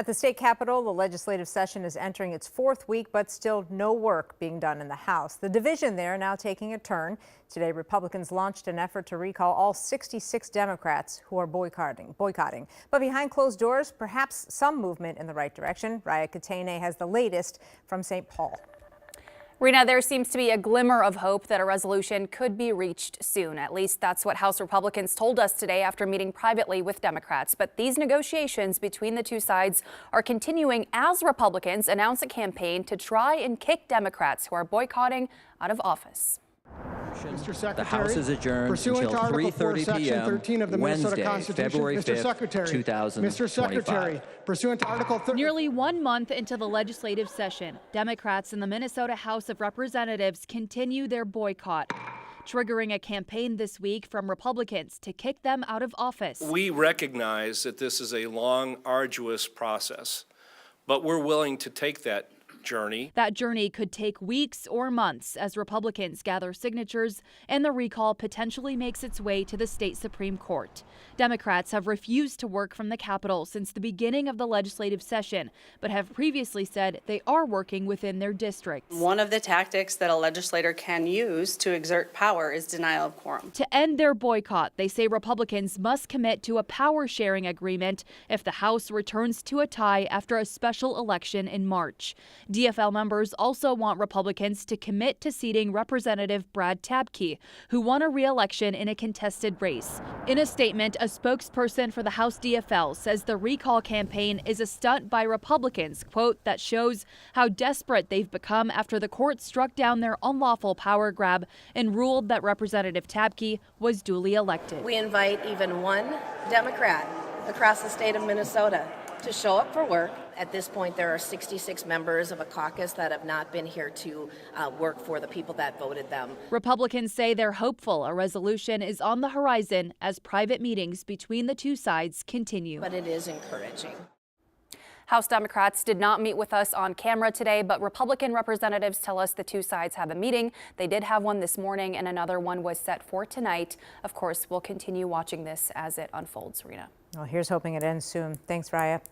At the state capitol, the legislative session is entering its fourth week, but still no work being done in the House. The division there now taking a turn. Today, Republicans launched an effort to recall all 66 Democrats who are boycotting. But behind closed doors, perhaps some movement in the right direction. Raya Katene has the latest from St. Paul. Rena, there seems to be a glimmer of hope that a resolution could be reached soon. At least that's what House Republicans told us today after meeting privately with Democrats. But these negotiations between the two sides are continuing as Republicans announce a campaign to try and kick Democrats who are boycotting out of office. Mr. Secretary, the House is adjourned pursuant until to Article 4, 3:30 Section p.m. 13 of the Minnesota Wednesday, Constitution. February 5th, Mr. Secretary, 2025. Mr. Secretary, pursuant to Article 13. Nearly 1 month into the legislative session, Democrats in the Minnesota House of Representatives continue their boycott, triggering a campaign this week from Republicans to kick them out of office. We recognize that this is a long, arduous process, but we're willing to take that journey. That journey could take weeks or months as Republicans gather signatures and the recall potentially makes its way to the state Supreme Court. Democrats have refused to work from the Capitol since the beginning of the legislative session, but have previously said they are working within their districts. One of the tactics that a legislator can use to exert power is denial of quorum. To end their boycott, they say Republicans must commit to a power-sharing agreement if the House returns to a tie after a special election in March. DFL members also want Republicans to commit to seating Representative Brad Tabke, who won a re-election in a contested race. In a statement, a spokesperson for the House DFL says the recall campaign is a stunt by Republicans, quote, that shows how desperate they've become after the court struck down their unlawful power grab and ruled that Representative Tabke was duly elected. We invite even one Democrat across the state of Minnesota to show up for work. At this point, there are 66 members of a caucus that have not been here to work for the people that voted them. Republicans say they're hopeful a resolution is on the horizon as private meetings between the two sides continue. But it is encouraging. House Democrats did not meet with us on camera today, but Republican representatives tell us the two sides have a meeting. They did have one this morning and another one was set for tonight. Of course, we'll continue watching this as it unfolds, Rena. Well, here's hoping it ends soon. Thanks, Raya.